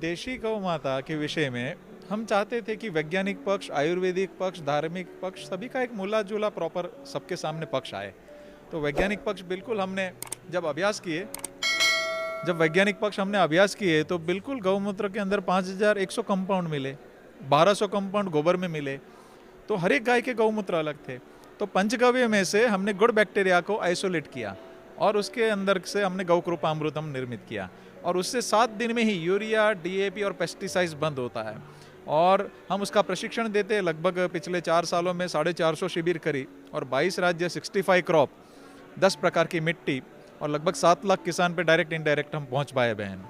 देशी गौ माता के विषय में हम चाहते थे कि वैज्ञानिक पक्ष, आयुर्वेदिक पक्ष, धार्मिक पक्ष सभी का एक मिला जुला प्रॉपर सबके सामने पक्ष आए। तो वैज्ञानिक पक्ष बिल्कुल हमने जब वैज्ञानिक पक्ष हमने अभ्यास किए तो बिल्कुल गौमूत्र के अंदर 5100 कंपाउंड मिले, 1200 कंपाउंड गोबर में मिले। तो हर एक गाय के गौमूत्र अलग थे। तो पंचगव्य में से हमने गुड बैक्टीरिया को आइसोलेट किया और उसके अंदर से हमने गौकृपामृतम निर्मित किया और उससे 7 दिन में ही यूरिया, डीएपी और पेस्टिसाइड्स बंद होता है। और हम उसका प्रशिक्षण देते हैं। लगभग पिछले 4 सालों में 450 शिविर करी और 22 राज्य, 65 क्रॉप, 10 प्रकार की मिट्टी और लगभग 7 लाख किसान पे डायरेक्ट इनडायरेक्ट हम पहुंच पाए बहन।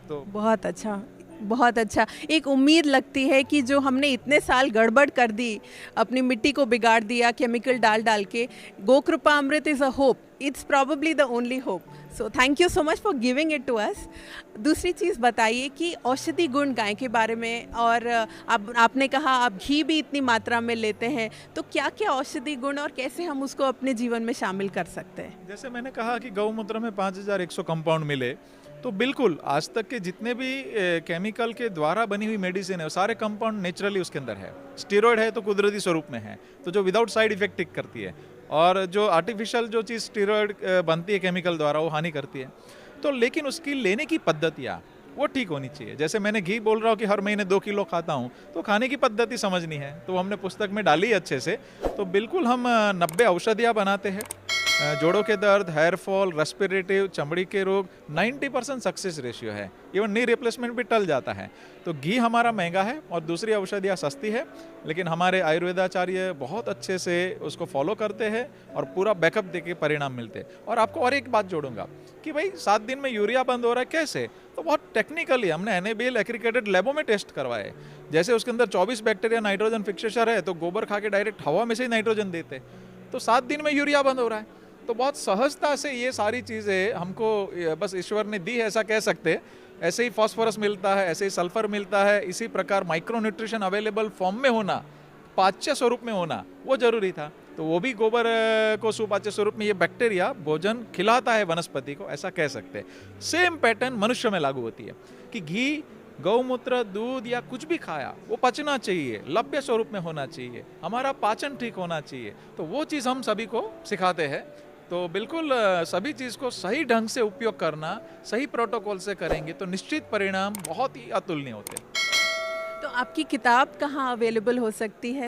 तो बहुत अच्छा, बहुत अच्छा। एक उम्मीद लगती है कि जो हमने इतने साल गड़बड़ कर दी, अपनी मिट्टी को बिगाड़ दिया केमिकल डाल डाल के, गोकृपामृत is a hope, it's probably the only hope. So thank you so much for giving it to us. दूसरी चीज़ बताइए कि औषधि गुण गाय के बारे में, और अब आपने कहा आप घी भी इतनी मात्रा में लेते हैं, तो क्या क्या औषधि गुण और कैसे हम उसको अपने जीवन में शामिल कर सकते हैं? जैसे मैंने कहा कि गौमूत्र में 5100 कंपाउंड मिले, तो बिल्कुल आज तक के जितने भी केमिकल के द्वारा बनी हुई मेडिसिन है, सारे कंपाउंड नेचुरली उसके अंदर है। स्टेरॉयड है तो कुदरती स्वरूप में है, तो जो विदाउट साइड इफेक्ट ठीक करती है, और जो आर्टिफिशियल जो चीज़ स्टेरॉयड बनती है केमिकल द्वारा, वो हानि करती है। तो लेकिन उसकी लेने की पद्धतियाँ वो ठीक होनी चाहिए। जैसे मैंने घी बोल रहा हूँ कि हर महीने 2 किलो खाता हूँ, तो खाने की पद्धति समझनी है, तो हमने पुस्तक में डाली अच्छे से। तो बिल्कुल हम 90 औषधियाँ बनाते हैं। जोड़ों के दर्द, हेयर फॉल, रेस्पिरेटिव, चमड़ी के रोग, 90% सक्सेस रेशियो है। इवन नी रिप्लेसमेंट भी टल जाता है। तो घी हमारा महंगा है और दूसरी औषधियाँ सस्ती है, लेकिन हमारे आयुर्वेदाचार्य बहुत अच्छे से उसको फॉलो करते हैं और पूरा बैकअप देके परिणाम मिलते हैं। और आपको और एक बात जोड़ूंगा कि भाई 7 दिन में यूरिया बंद हो रहा है कैसे, तो बहुत टेक्निकली हमने NABL एक्रीडिटेड लैबों में टेस्ट करवाए। जैसे उसके अंदर 24 बैक्टीरिया नाइट्रोजन फिक्सेचर है, तो गोबर खा के डायरेक्ट हवा में से ही नाइट्रोजन देते, तो 7 दिन में यूरिया बंद हो रहा है। तो बहुत सहजता से ये सारी चीज़ें हमको बस ईश्वर ने दी है, ऐसा कह सकते। ऐसे ही फास्फोरस मिलता है, ऐसे ही सल्फर मिलता है, इसी प्रकार माइक्रो न्यूट्रिशन अवेलेबल फॉर्म में होना, पाच्य स्वरूप में होना, वो जरूरी था। तो वो भी गोबर को सुपाच्य स्वरूप में ये बैक्टीरिया भोजन खिलाता है वनस्पति को, ऐसा कह सकते हैं। सेम पैटर्न मनुष्य में लागू होती है कि घी, गौमूत्र, दूध या कुछ भी खाया वो पचना चाहिए, लभ्य स्वरूप में होना चाहिए, हमारा पाचन ठीक होना चाहिए। तो वो चीज़ हम सभी को सिखाते हैं। तो बिल्कुल सभी चीज़ को सही ढंग से उपयोग करना, सही प्रोटोकॉल से करेंगे तो निश्चित परिणाम बहुत ही अतुलनीय होते हैं। तो आपकी किताब कहाँ अवेलेबल हो सकती है?